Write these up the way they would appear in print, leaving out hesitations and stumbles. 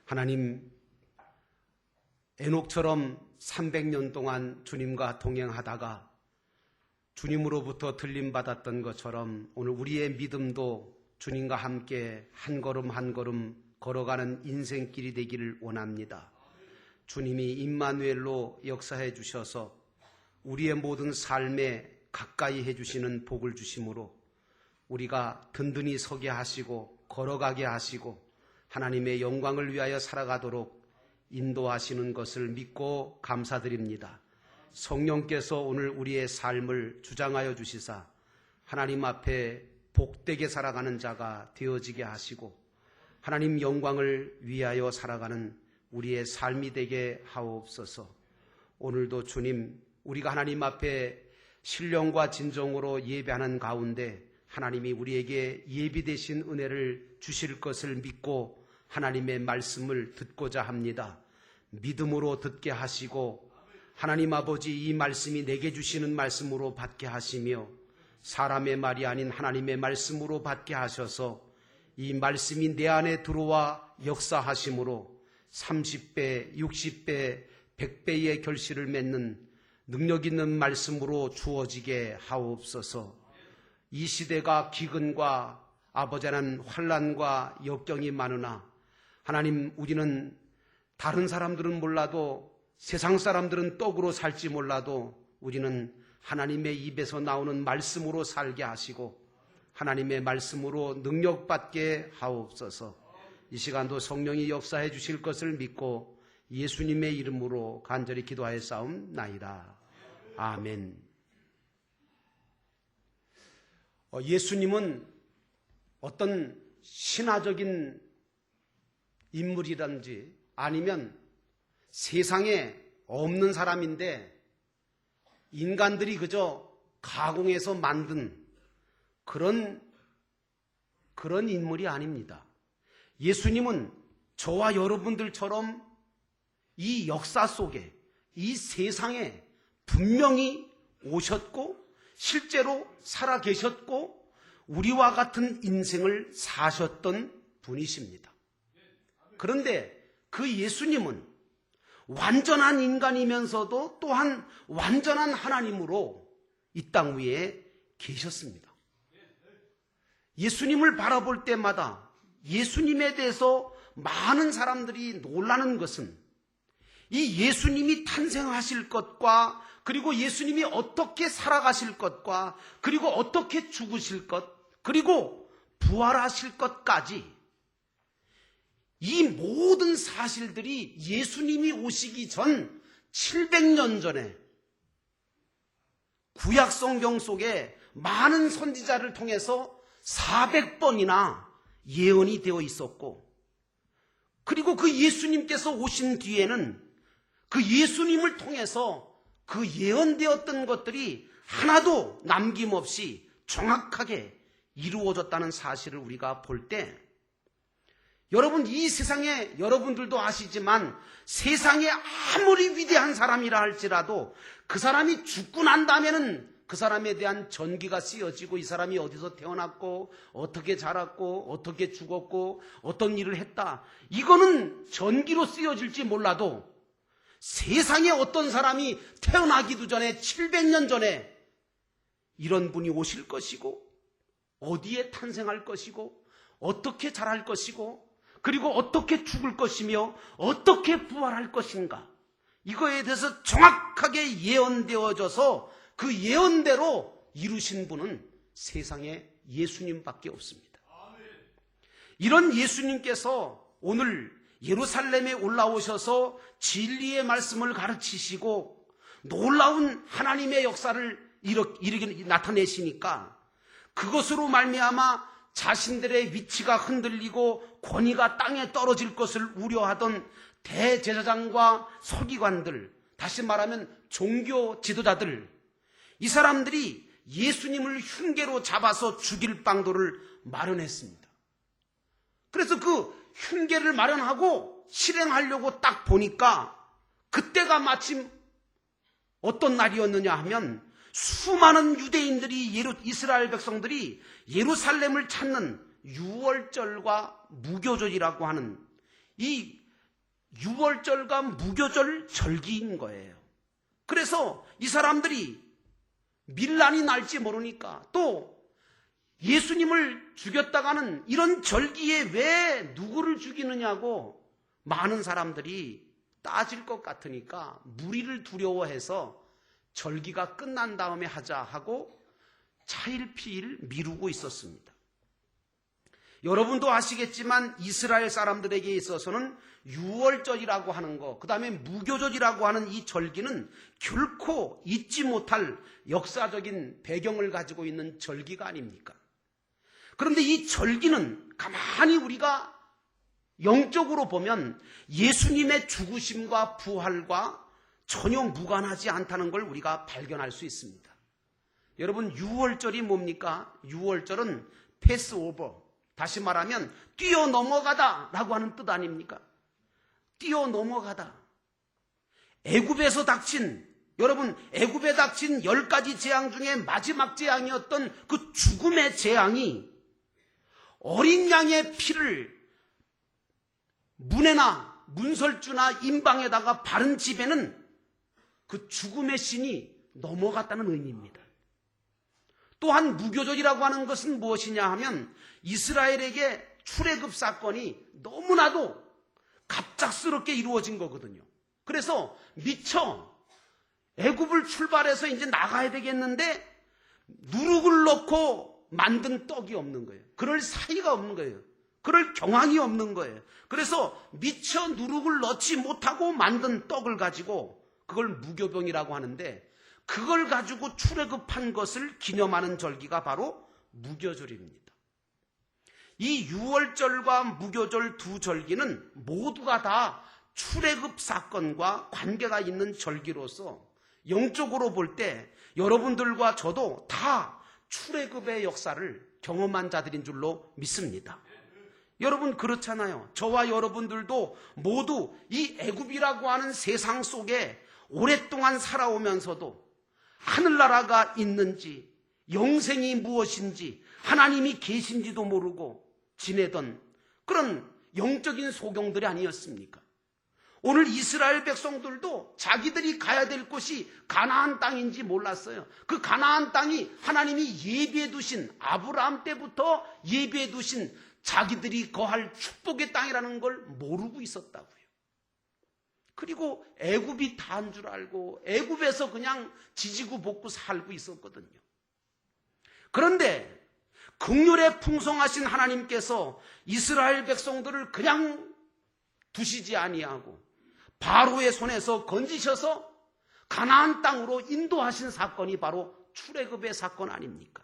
하나님, 에녹처럼 300년 동안 주님과 동행하다가 주님으로부터 들림받았던 것처럼 오늘 우리의 믿음도 주님과 함께 한 걸음 한 걸음 걸어가는 인생길이 되기를 원합니다. 주님이 임마누엘로 역사해 주셔서 우리의 모든 삶에 가까이 해주시는 복을 주심으로 우리가 든든히 서게 하시고 걸어가게 하시고 하나님의 영광을 위하여 살아가도록 인도하시는 것을 믿고 감사드립니다. 성령께서 오늘 우리의 삶을 주장하여 주시사 하나님 앞에 복되게 살아가는 자가 되어지게 하시고 하나님 영광을 위하여 살아가는 우리의 삶이 되게 하옵소서. 오늘도 주님, 우리가 하나님 앞에 신령과 진정으로 예배하는 가운데 하나님이 우리에게 예비되신 은혜를 주실 것을 믿고 하나님의 말씀을 듣고자 합니다. 믿음으로 듣게 하시고 하나님 아버지, 이 말씀이 내게 주시는 말씀으로 받게 하시며 사람의 말이 아닌 하나님의 말씀으로 받게 하셔서 이 말씀이 내 안에 들어와 역사하심으로 30배, 60배, 100배의 결실을 맺는 능력 있는 말씀으로 주어지게 하옵소서. 이 시대가 기근과 아버지는 환난과 역경이 많으나 하나님, 우리는 다른 사람들은 몰라도 세상 사람들은 떡으로 살지 몰라도 우리는 하나님의 입에서 나오는 말씀으로 살게 하시고 하나님의 말씀으로 능력받게 하옵소서. 이 시간도 성령이 역사해 주실 것을 믿고 예수님의 이름으로 간절히 기도하였사옵나이다. 아멘. 예수님은 어떤 신화적인 인물이든지 아니면 세상에 없는 사람인데 인간들이 그저 가공해서 만든 그런 인물이 아닙니다. 예수님은 저와 여러분들처럼 이 역사 속에, 이 세상에 분명히 오셨고 실제로 살아 계셨고 우리와 같은 인생을 사셨던 분이십니다. 그런데 그 예수님은 완전한 인간이면서도 또한 완전한 하나님으로 이 땅 위에 계셨습니다. 예수님을 바라볼 때마다 예수님에 대해서 많은 사람들이 놀라는 것은 이 예수님이 탄생하실 것과 그리고 예수님이 어떻게 살아가실 것과 그리고 어떻게 죽으실 것 그리고 부활하실 것까지 이 모든 사실들이 예수님이 오시기 전 700년 전에 구약 성경 속에 많은 선지자를 통해서 400번이나 예언이 되어 있었고 그리고 그 예수님께서 오신 뒤에는 그 예수님을 통해서 그 예언되었던 것들이 하나도 남김없이 정확하게 이루어졌다는 사실을 우리가 볼 때 여러분, 이 세상에 여러분들도 아시지만 세상에 아무리 위대한 사람이라 할지라도 그 사람이 죽고 난 다음에는 그 사람에 대한 전기가 쓰여지고 이 사람이 어디서 태어났고 어떻게 자랐고 어떻게 죽었고 어떤 일을 했다, 이거는 전기로 쓰여질지 몰라도 세상에 어떤 사람이 태어나기도 전에 700년 전에 이런 분이 오실 것이고 어디에 탄생할 것이고 어떻게 자랄 것이고 그리고 어떻게 죽을 것이며 어떻게 부활할 것인가, 이거에 대해서 정확하게 예언되어져서 그 예언대로 이루신 분은 세상에 예수님밖에 없습니다. 이런 예수님께서 오늘 예루살렘에 올라오셔서 진리의 말씀을 가르치시고 놀라운 하나님의 역사를 나타내시니까 그것으로 말미암아 자신들의 위치가 흔들리고 권위가 땅에 떨어질 것을 우려하던 대제사장과 서기관들, 다시 말하면 종교 지도자들, 이 사람들이 예수님을 흉계로 잡아서 죽일 방도를 마련했습니다. 그래서 그 흉계를 마련하고 실행하려고 딱 보니까 그때가 마침 어떤 날이었느냐 하면 수많은 유대인들이 이스라엘 백성들이 예루살렘을 찾는 유월절과 무교절이라고 하는 이 유월절과 무교절 절기인 거예요. 그래서 이 사람들이 밀란이 날지 모르니까, 또 예수님을 죽였다가는 이런 절기에 왜 누구를 죽이느냐고 많은 사람들이 따질 것 같으니까 무리를 두려워해서 절기가 끝난 다음에 하자 하고 차일피일 미루고 있었습니다. 여러분도 아시겠지만 이스라엘 사람들에게 있어서는 유월절이라고 하는 거, 그 다음에 무교절이라고 하는 이 절기는 결코 잊지 못할 역사적인 배경을 가지고 있는 절기가 아닙니까? 그런데 이 절기는 가만히 우리가 영적으로 보면 예수님의 죽으심과 부활과 전혀 무관하지 않다는 걸 우리가 발견할 수 있습니다. 여러분, 유월절이 뭡니까? 유월절은 패스오버, 다시 말하면 뛰어넘어가다 라고 하는 뜻 아닙니까? 뛰어넘어가다. 애굽에서 닥친, 여러분, 애굽에 닥친 10가지 재앙 중에 마지막 재앙이었던 그 죽음의 재앙이 어린 양의 피를 문에나 문설주나 임방에다가 바른 집에는 그 죽음의 신이 넘어갔다는 의미입니다. 또한 무교절이라고 하는 것은 무엇이냐 하면 이스라엘에게 출애굽 사건이 너무나도 갑작스럽게 이루어진 거거든요. 그래서 미처 애굽을 출발해서 이제 나가야 되겠는데 누룩을 넣고 만든 떡이 없는 거예요. 그럴 사이가 없는 거예요. 그럴 경황이 없는 거예요. 그래서 미처 누룩을 넣지 못하고 만든 떡을 가지고 그걸 무교병이라고 하는데, 그걸 가지고 출애굽한 것을 기념하는 절기가 바로 무교절입니다. 이 유월절과 무교절 두 절기는 모두가 다 출애굽 사건과 관계가 있는 절기로서 영적으로 볼 때 여러분들과 저도 다 출애굽의 역사를 경험한 자들인 줄로 믿습니다. 여러분, 그렇잖아요. 저와 여러분들도 모두 이 애굽이라고 하는 세상 속에 오랫동안 살아오면서도 하늘나라가 있는지, 영생이 무엇인지, 하나님이 계신지도 모르고 지내던 그런 영적인 소경들이 아니었습니까? 오늘 이스라엘 백성들도 자기들이 가야 될 곳이 가나안 땅인지 몰랐어요. 그 가나안 땅이 하나님이 예비해 두신, 아브라함 때부터 예비해 두신 자기들이 거할 축복의 땅이라는 걸 모르고 있었다고요. 그리고 애굽이 다인 줄 알고 애굽에서 그냥 지지고 볶고 살고 있었거든요. 그런데 긍휼에 풍성하신 하나님께서 이스라엘 백성들을 그냥 두시지 아니하고 바로의 손에서 건지셔서 가나안 땅으로 인도하신 사건이 바로 출애굽의 사건 아닙니까?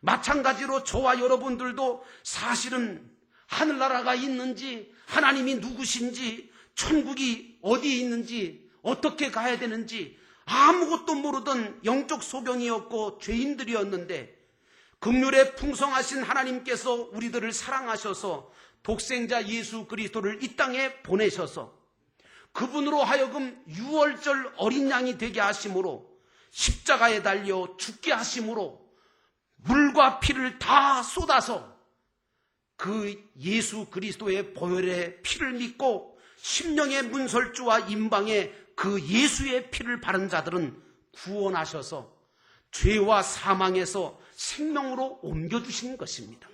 마찬가지로 저와 여러분들도 사실은 하늘나라가 있는지, 하나님이 누구신지, 천국이 어디에 있는지, 어떻게 가야 되는지 아무것도 모르던 영적 소경이었고 죄인들이었는데, 긍휼에 풍성하신 하나님께서 우리들을 사랑하셔서 독생자 예수 그리스도를 이 땅에 보내셔서 그분으로 하여금 유월절 어린 양이 되게 하심으로, 십자가에 달려 죽게 하심으로 물과 피를 다 쏟아서 그 예수 그리스도의 보혈의 피를 믿고 심령의 문설주와 임방에 그 예수의 피를 바른 자들은 구원하셔서 죄와 사망에서 생명으로 옮겨주신 것입니다.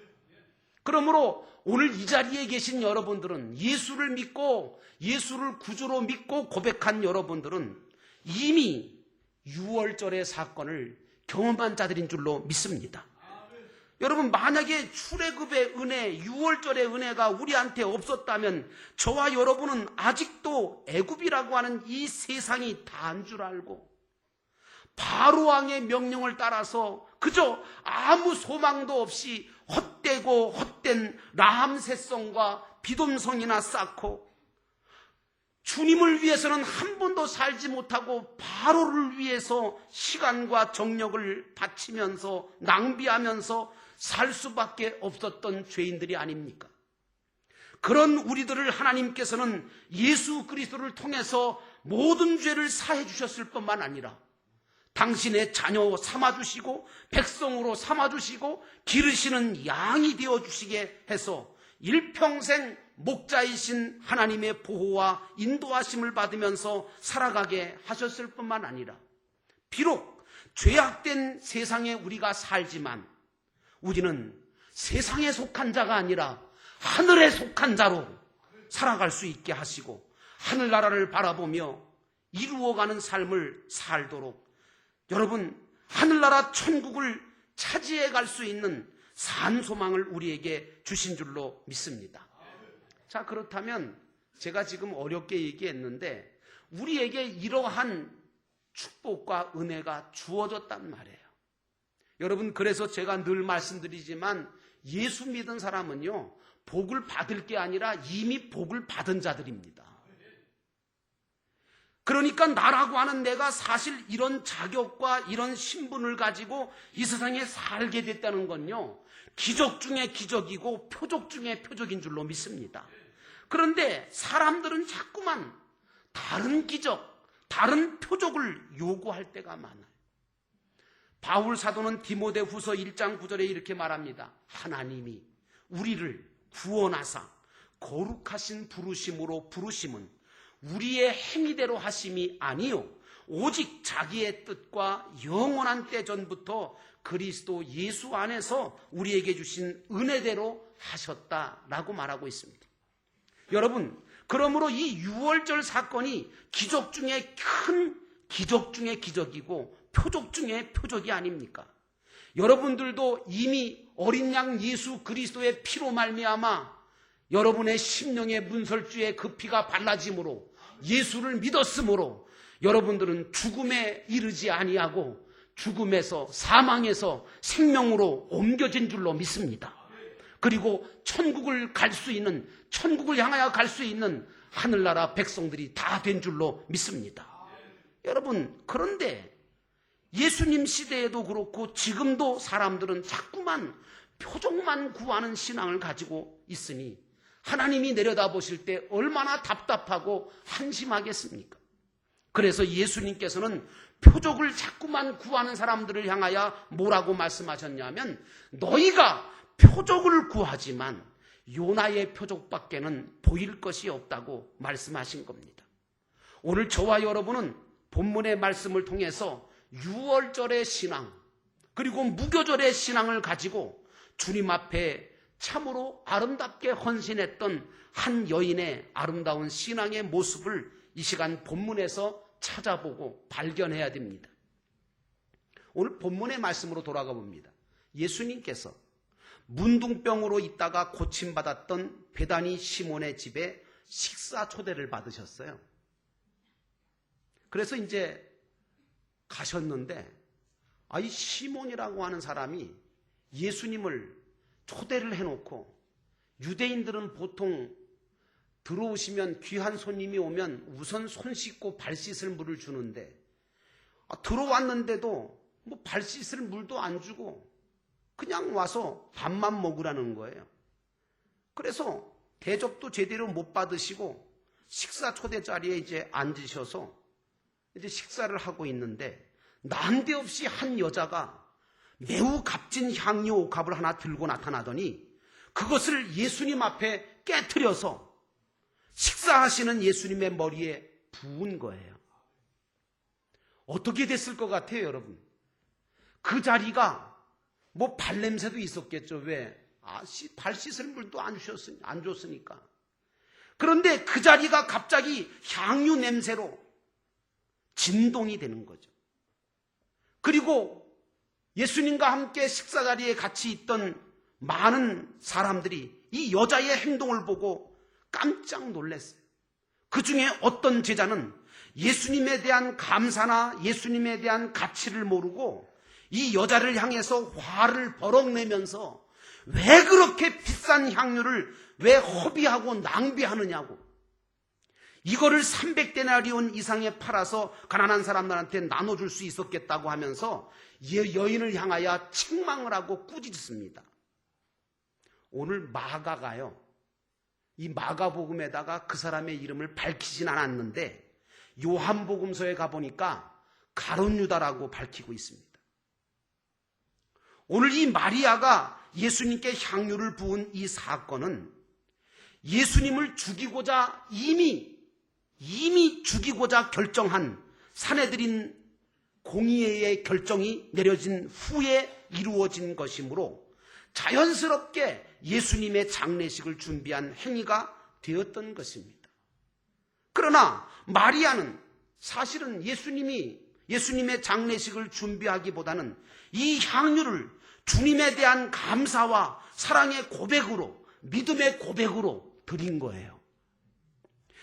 그러므로 오늘 이 자리에 계신 여러분들은, 예수를 믿고 예수를 구주로 믿고 고백한 여러분들은 이미 유월절의 사건을 경험한 자들인 줄로 믿습니다. 여러분, 만약에 출애굽의 은혜, 유월절의 은혜가 우리한테 없었다면 저와 여러분은 아직도 애굽이라고 하는 이 세상이 다인 줄 알고 바로 왕의 명령을 따라서 그저 아무 소망도 없이 헛되고 헛된 라함셋성과 비돔성이나 쌓고, 주님을 위해서는 한 번도 살지 못하고 바로를 위해서 시간과 정력을 바치면서 낭비하면서 살 수밖에 없었던 죄인들이 아닙니까? 그런 우리들을 하나님께서는 예수 그리스도를 통해서 모든 죄를 사해 주셨을 뿐만 아니라 당신의 자녀 삼아주시고 백성으로 삼아주시고 기르시는 양이 되어주시게 해서 일평생 목자이신 하나님의 보호와 인도하심을 받으면서 살아가게 하셨을 뿐만 아니라 비록 죄악된 세상에 우리가 살지만 우리는 세상에 속한 자가 아니라 하늘에 속한 자로 살아갈 수 있게 하시고 하늘나라를 바라보며 이루어가는 삶을 살도록 여러분 하늘나라 천국을 차지해 갈 수 있는 산 소망을 우리에게 주신 줄로 믿습니다. 자, 그렇다면 제가 지금 어렵게 얘기했는데 우리에게 이러한 축복과 은혜가 주어졌단 말이에요. 여러분, 그래서 제가 늘 말씀드리지만 예수 믿은 사람은요, 복을 받을 게 아니라 이미 복을 받은 자들입니다. 그러니까 나라고 하는 내가 사실 이런 자격과 이런 신분을 가지고 이 세상에 살게 됐다는 건요, 기적 중에 기적이고 표적 중에 표적인 줄로 믿습니다. 그런데 사람들은 자꾸만 다른 기적, 다른 표적을 요구할 때가 많아요. 바울 사도는 디모데후서 1장 9절에 이렇게 말합니다. 하나님이 우리를 구원하사 거룩하신 부르심으로 부르심은 우리의 행위대로 하심이 아니요 오직 자기의 뜻과 영원한 때 전부터 그리스도 예수 안에서 우리에게 주신 은혜대로 하셨다라고 말하고 있습니다. 여러분, 그러므로 이 유월절 사건이 기적 중에 큰 기적 중에 기적이고 표적 중에 표적이 아닙니까? 여러분들도 이미 어린 양 예수 그리스도의 피로 말미암아 여러분의 심령의 문설주에 그 피가 발라짐으로 예수를 믿었으므로 여러분들은 죽음에 이르지 아니하고 죽음에서 사망에서 생명으로 옮겨진 줄로 믿습니다. 그리고 천국을 갈 수 있는, 천국을 향하여 갈 수 있는 하늘나라 백성들이 다 된 줄로 믿습니다. 여러분, 그런데 예수님 시대에도 그렇고 지금도 사람들은 자꾸만 표적만 구하는 신앙을 가지고 있으니 하나님이 내려다보실 때 얼마나 답답하고 한심하겠습니까? 그래서 예수님께서는 표적을 자꾸만 구하는 사람들을 향하여 뭐라고 말씀하셨냐면 너희가 표적을 구하지만 요나의 표적밖에는 보일 것이 없다고 말씀하신 겁니다. 오늘 저와 여러분은 본문의 말씀을 통해서 유월절의 신앙 그리고 무교절의 신앙을 가지고 주님 앞에 참으로 아름답게 헌신했던 한 여인의 아름다운 신앙의 모습을 이 시간 본문에서 찾아보고 발견해야 됩니다. 오늘 본문의 말씀으로 돌아가 봅니다. 예수님께서 문둥병으로 있다가 고침받았던 베다니 시몬의 집에 식사 초대를 받으셨어요. 그래서 이제 가셨는데 이 시몬이라고 하는 사람이 예수님을 초대를 해놓고 유대인들은 보통 들어오시면 귀한 손님이 오면 우선 손 씻고 발 씻을 물을 주는데 들어왔는데도 뭐 발 씻을 물도 안 주고 그냥 와서 밥만 먹으라는 거예요. 그래서 대접도 제대로 못 받으시고 식사 초대 자리에 이제 앉으셔서 이제 식사를 하고 있는데 난데없이 한 여자가 매우 값진 향유 옥합을 하나 들고 나타나더니 그것을 예수님 앞에 깨트려서 식사하시는 예수님의 머리에 부은 거예요. 어떻게 됐을 것 같아요, 여러분? 그 자리가 뭐 발냄새도 있었겠죠. 왜? 발 씻을 물도 안 줬으니까. 그런데 그 자리가 갑자기 향유 냄새로 진동이 되는 거죠. 그리고 예수님과 함께 식사 자리에 같이 있던 많은 사람들이 이 여자의 행동을 보고 깜짝 놀랐어요. 그 중에 어떤 제자는 예수님에 대한 감사나 예수님에 대한 가치를 모르고 이 여자를 향해서 화를 버럭 내면서 왜 그렇게 비싼 향유를 왜 허비하고 낭비하느냐고, 이거를 300데나리온 이상에 팔아서 가난한 사람들한테 나눠줄 수 있었겠다고 하면서 여인을 향하여 책망을 하고 꾸짖습니다. 오늘 마가가요, 이 마가복음에다가 그 사람의 이름을 밝히진 않았는데 요한복음서에 가보니까 가룟유다라고 밝히고 있습니다. 오늘 이 마리아가 예수님께 향유를 부은 이 사건은 예수님을 죽이고자 이미 죽이고자 결정한 사내들인 공의의 결정이 내려진 후에 이루어진 것이므로 자연스럽게 예수님의 장례식을 준비한 행위가 되었던 것입니다. 그러나 마리아는 사실은 예수님의 장례식을 준비하기보다는 이 향유를 주님에 대한 감사와 사랑의 고백으로, 믿음의 고백으로 드린 거예요.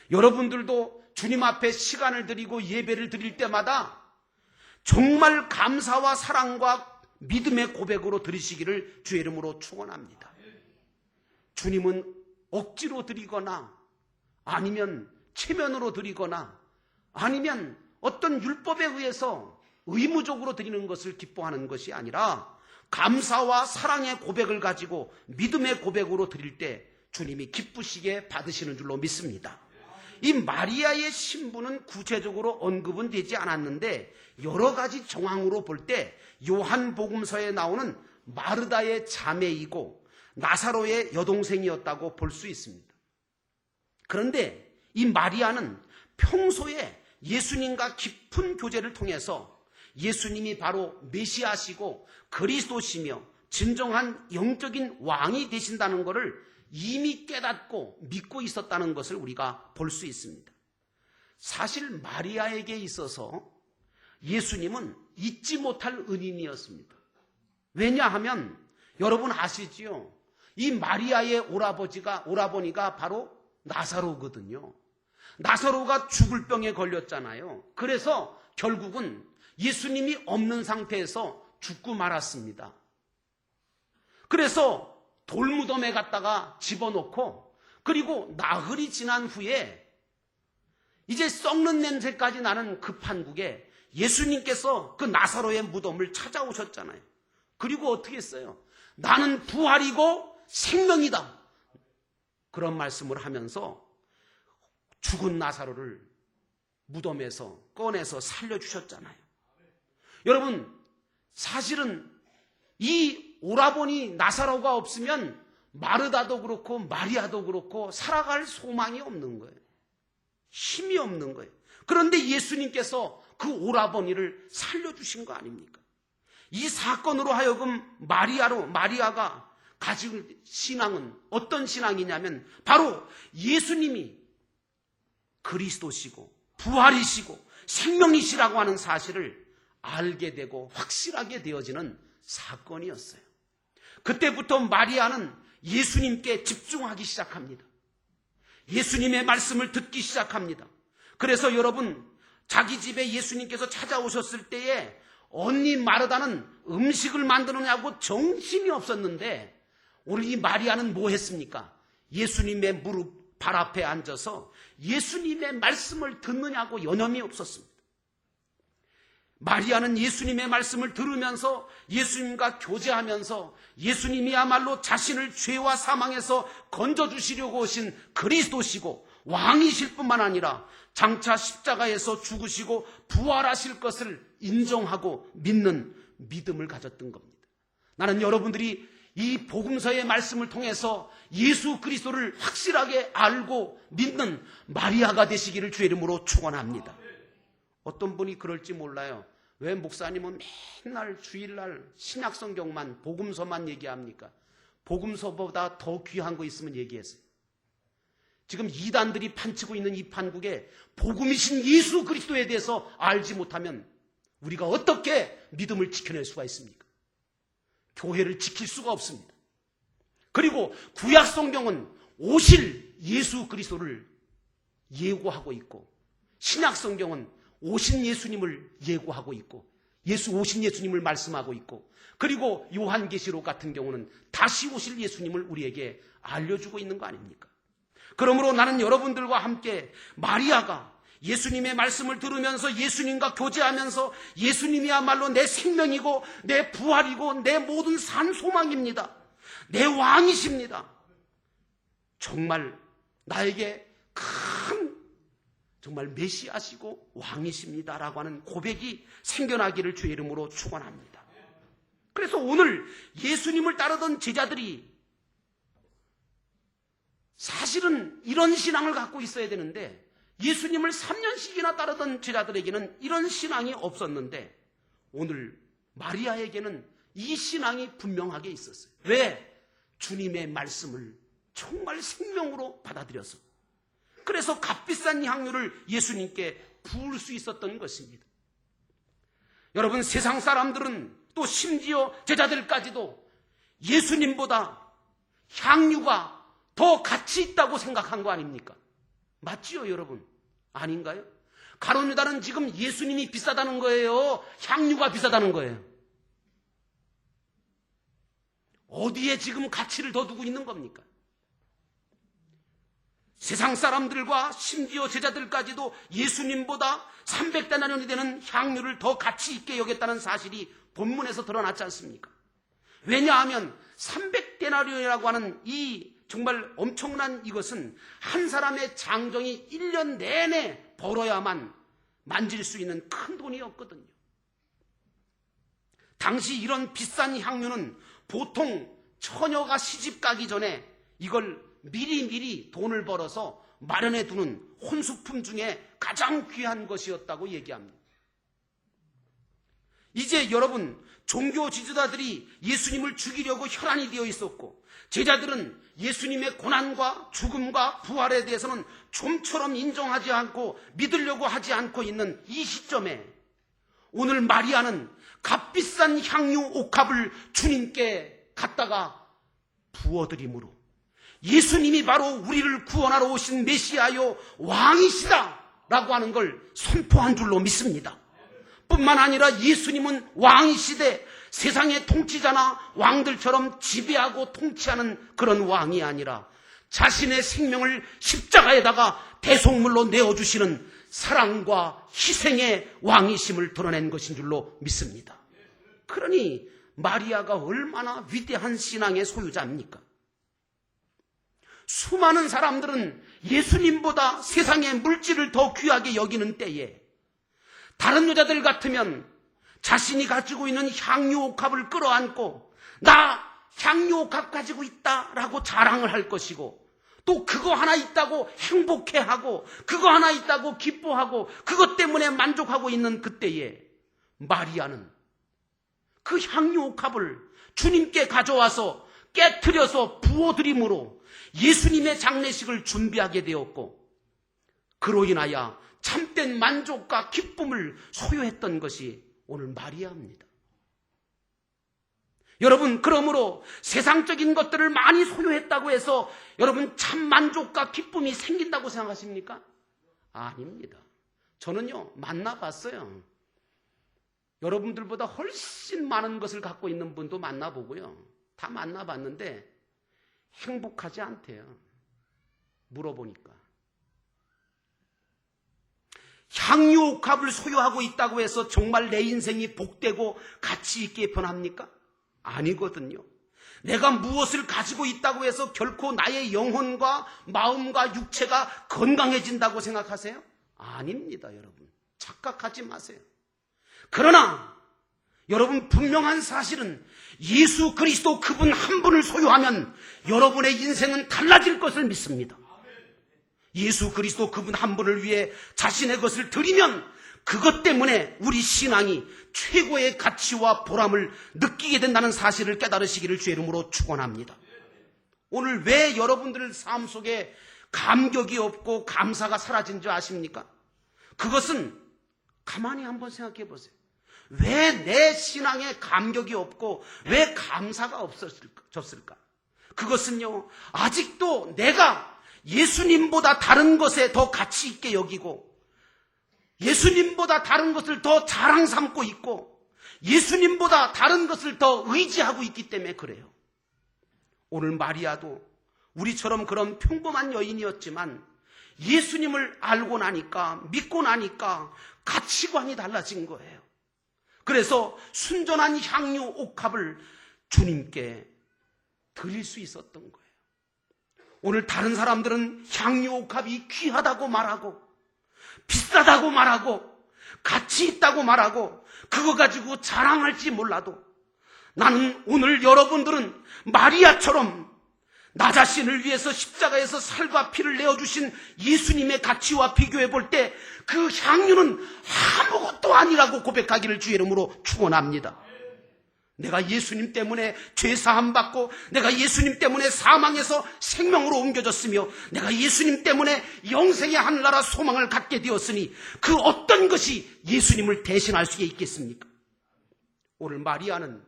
여러분들도 주님 앞에 시간을 드리고 예배를 드릴 때마다 정말 감사와 사랑과 믿음의 고백으로 드리시기를 주의 이름으로 축원합니다. 주님은 억지로 드리거나 아니면 체면으로 드리거나 아니면 어떤 율법에 의해서 의무적으로 드리는 것을 기뻐하는 것이 아니라 감사와 사랑의 고백을 가지고 믿음의 고백으로 드릴 때 주님이 기쁘시게 받으시는 줄로 믿습니다. 이 마리아의 신부는 구체적으로 언급은 되지 않았는데 여러 가지 정황으로 볼 때 요한복음서에 나오는 마르다의 자매이고 나사로의 여동생이었다고 볼 수 있습니다. 그런데 이 마리아는 평소에 예수님과 깊은 교제를 통해서 예수님이 바로 메시아시고 그리스도시며 진정한 영적인 왕이 되신다는 것을 이미 깨닫고 믿고 있었다는 것을 우리가 볼 수 있습니다. 사실 마리아에게 있어서 예수님은 잊지 못할 은인이었습니다. 왜냐하면 여러분 아시지요? 이 마리아의 오라버니가 바로 나사로거든요. 나사로가 죽을 병에 걸렸잖아요. 그래서 결국은 예수님이 없는 상태에서 죽고 말았습니다. 그래서 돌무덤에 갖다가 집어넣고 그리고 나흘이 지난 후에 이제 썩는 냄새까지 나는 그 판국에 예수님께서 그 나사로의 무덤을 찾아오셨잖아요. 그리고 어떻게 했어요? 나는 부활이고 생명이다. 그런 말씀을 하면서 죽은 나사로를 무덤에서 꺼내서 살려주셨잖아요. 여러분, 사실은 이 오라버니 나사로가 없으면 마르다도 그렇고 마리아도 그렇고 살아갈 소망이 없는 거예요. 힘이 없는 거예요. 그런데 예수님께서 그 오라버니를 살려주신 거 아닙니까? 이 사건으로 하여금 마리아가 가지고 신앙은 어떤 신앙이냐면 바로 예수님이 그리스도시고 부활이시고 생명이시라고 하는 사실을 알게 되고 확실하게 되어지는 사건이었어요. 그때부터 마리아는 예수님께 집중하기 시작합니다. 예수님의 말씀을 듣기 시작합니다. 그래서 여러분, 자기 집에 예수님께서 찾아오셨을 때에 언니 마르다는 음식을 만드느냐고 정신이 없었는데 오늘 이 마리아는 뭐 했습니까? 예수님의 무릎 발 앞에 앉아서 예수님의 말씀을 듣느냐고 여념이 없었습니다. 마리아는 예수님의 말씀을 들으면서 예수님과 교제하면서 예수님이야말로 자신을 죄와 사망에서 건져주시려고 오신 그리스도시고 왕이실 뿐만 아니라 장차 십자가에서 죽으시고 부활하실 것을 인정하고 믿는 믿음을 가졌던 겁니다. 나는 여러분들이 이 복음서의 말씀을 통해서 예수 그리스도를 확실하게 알고 믿는 마리아가 되시기를 주의 이름으로 축원합니다. 어떤 분이 그럴지 몰라요. 왜 목사님은 맨날 주일날 신약성경만 복음서만 얘기합니까? 복음서보다 더 귀한 거 있으면 얘기했어요. 지금 이단들이 판치고 있는 이 판국에 복음이신 예수 그리스도에 대해서 알지 못하면 우리가 어떻게 믿음을 지켜낼 수가 있습니까? 교회를 지킬 수가 없습니다. 그리고 구약성경은 오실 예수 그리스도를 예고하고 있고 신약성경은 오신 예수님을 예고하고 있고 오신 예수님을 말씀하고 있고 그리고 요한계시록 같은 경우는 다시 오실 예수님을 우리에게 알려주고 있는 거 아닙니까? 그러므로 나는 여러분들과 함께 마리아가 예수님의 말씀을 들으면서 예수님과 교제하면서 예수님이야말로 내 생명이고 내 부활이고 내 모든 산 소망입니다. 내 왕이십니다. 정말 나에게 큰 정말 메시아시고 왕이십니다라고 하는 고백이 생겨나기를 주의 이름으로 축원합니다. 그래서 오늘 예수님을 따르던 제자들이 사실은 이런 신앙을 갖고 있어야 되는데 예수님을 3년씩이나 따르던 제자들에게는 이런 신앙이 없었는데 오늘 마리아에게는 이 신앙이 분명하게 있었어요. 왜? 주님의 말씀을 정말 생명으로 받아들여서, 그래서 값비싼 향유를 예수님께 부을 수 있었던 것입니다. 여러분, 세상 사람들은 또 심지어 제자들까지도 예수님보다 향유가 더 가치 있다고 생각한 거 아닙니까? 맞지요, 여러분? 아닌가요? 가룟 유다는 지금 예수님이 비싸다는 거예요? 향유가 비싸다는 거예요? 어디에 지금 가치를 더 두고 있는 겁니까? 세상 사람들과 심지어 제자들까지도 예수님보다 300데나리온이 되는 향유를 더 가치 있게 여겼다는 사실이 본문에서 드러났지 않습니까? 왜냐하면 300데나리온이라고 하는 이 정말 엄청난 이것은 한 사람의 장정이 1년 내내 벌어야만 만질 수 있는 큰 돈이었거든요. 당시 이런 비싼 향유는 보통 처녀가 시집 가기 전에 이걸 미리 돈을 벌어서 마련해 두는 혼수품 중에 가장 귀한 것이었다고 얘기합니다. 이제 여러분, 종교 지도자들이 예수님을 죽이려고 혈안이 되어 있었고 제자들은 예수님의 고난과 죽음과 부활에 대해서는 좀처럼 인정하지 않고 믿으려고 하지 않고 있는 이 시점에 오늘 마리아는 값비싼 향유 옥합을 주님께 갖다가 부어드림으로 예수님이 바로 우리를 구원하러 오신 메시아요 왕이시다 라고 하는 걸 선포한 줄로 믿습니다. 뿐만 아니라 예수님은 왕이시되 세상의 통치자나 왕들처럼 지배하고 통치하는 그런 왕이 아니라 자신의 생명을 십자가에다가 대속물로 내어주시는 사랑과 희생의 왕이심을 드러낸 것인 줄로 믿습니다. 그러니 마리아가 얼마나 위대한 신앙의 소유자입니까? 수많은 사람들은 예수님보다 세상의 물질을 더 귀하게 여기는 때에 다른 여자들 같으면 자신이 가지고 있는 향유 옥합을 끌어안고 나 향유 옥합 가지고 있다라고 자랑을 할 것이고 또 그거 하나 있다고 행복해하고 그거 하나 있다고 기뻐하고 그것 때문에 만족하고 있는 그때에 마리아는 그 향유 옥합을 주님께 가져와서 깨트려서 부어드림으로 예수님의 장례식을 준비하게 되었고 그로 인하여 참된 만족과 기쁨을 소유했던 것이 오늘 마리아입니다. 여러분, 그러므로 세상적인 것들을 많이 소유했다고 해서 여러분 참 만족과 기쁨이 생긴다고 생각하십니까? 아닙니다. 저는요 만나봤어요. 여러분들보다 훨씬 많은 것을 갖고 있는 분도 만나보고요. 다 만나봤는데 행복하지 않대요. 물어보니까. 향유 옥합을 소유하고 있다고 해서 정말 내 인생이 복되고 가치 있게 변합니까? 아니거든요. 내가 무엇을 가지고 있다고 해서 결코 나의 영혼과 마음과 육체가 건강해진다고 생각하세요? 아닙니다, 여러분. 착각하지 마세요. 그러나 여러분 분명한 사실은 예수 그리스도 그분 한 분을 소유하면 여러분의 인생은 달라질 것을 믿습니다. 예수 그리스도 그분 한 분을 위해 자신의 것을 드리면 그것 때문에 우리 신앙이 최고의 가치와 보람을 느끼게 된다는 사실을 깨달으시기를 주의 이름으로 축원합니다. 오늘 왜 여러분들 삶 속에 감격이 없고 감사가 사라진 줄 아십니까? 그것은 가만히 한번 생각해 보세요. 왜 내 신앙에 감격이 없고 왜 감사가 없었을까? 그것은요, 아직도 내가 예수님보다 다른 것에 더 가치 있게 여기고 예수님보다 다른 것을 더 자랑 삼고 있고 예수님보다 다른 것을 더 의지하고 있기 때문에 그래요. 오늘 마리아도 우리처럼 그런 평범한 여인이었지만 예수님을 알고 나니까 믿고 나니까 가치관이 달라진 거예요. 그래서 순전한 향유 옥합을 주님께 드릴 수 있었던 거예요. 오늘 다른 사람들은 향유 옥합이 귀하다고 말하고 비싸다고 말하고 가치 있다고 말하고 그거 가지고 자랑할지 몰라도 나는 오늘 여러분들은 마리아처럼 나 자신을 위해서 십자가에서 살과 피를 내어주신 예수님의 가치와 비교해 볼 때 그 향유는 아무것도 아니라고 고백하기를 주의 이름으로 축원합니다. 내가 예수님 때문에 죄사함 받고, 내가 예수님 때문에 사망에서 생명으로 옮겨졌으며, 내가 예수님 때문에 영생의 하늘나라 소망을 갖게 되었으니 그 어떤 것이 예수님을 대신할 수 있겠습니까? 오늘 마리아는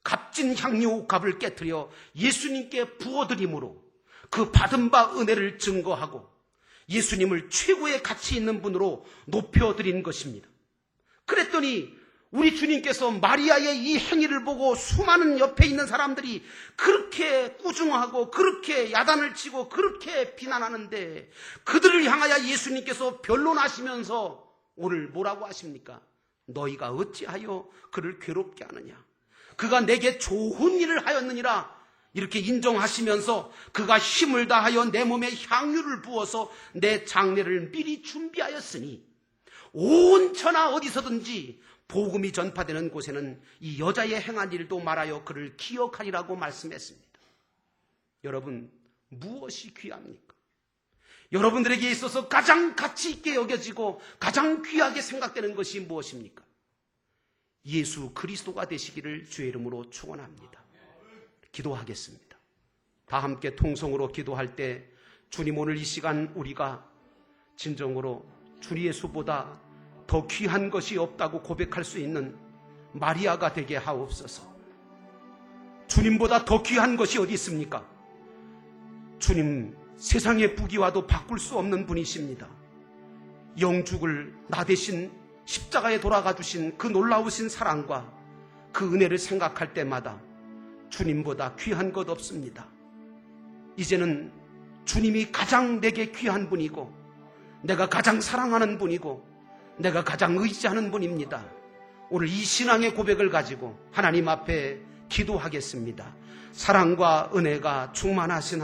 값진 향유 옥합을 깨트려 예수님께 부어드림으로 그 받은 바 은혜를 증거하고 예수님을 최고의 가치 있는 분으로 높여드린 것입니다. 그랬더니 우리 주님께서 마리아의 이 행위를 보고 수많은 옆에 있는 사람들이 그렇게 꾸중하고 그렇게 야단을 치고 그렇게 비난하는데, 그들을 향하여 예수님께서 변론하시면서 오늘 뭐라고 하십니까? 너희가 어찌하여 그를 괴롭게 하느냐? 그가 내게 좋은 일을 하였느니라. 이렇게 인정하시면서 그가 힘을 다하여 내 몸에 향유를 부어서 내 장례를 미리 준비하였으니 온 천하 어디서든지 복음이 전파되는 곳에는 이 여자의 행한 일도 말하여 그를 기억하리라고 말씀했습니다. 여러분, 무엇이 귀합니까? 여러분들에게 있어서 가장 가치 있게 여겨지고 가장 귀하게 생각되는 것이 무엇입니까? 예수 그리스도가 되시기를 주의 이름으로 축원합니다. 기도하겠습니다. 다 함께 통성으로 기도할 때 주님, 오늘 이 시간 우리가 진정으로 주 예수보다 더 귀한 것이 없다고 고백할 수 있는 마리아가 되게 하옵소서. 주님보다 더 귀한 것이 어디 있습니까? 주님, 세상의 부귀와도 바꿀 수 없는 분이십니다. 영죽을 나 대신 십자가에 돌아가 주신 그 놀라우신 사랑과 그 은혜를 생각할 때마다 주님보다 귀한 것 없습니다. 이제는 주님이 가장 내게 귀한 분이고, 내가 가장 사랑하는 분이고, 내가 가장 의지하는 분입니다. 오늘 이 신앙의 고백을 가지고 하나님 앞에 기도하겠습니다. 사랑과 은혜가 충만하신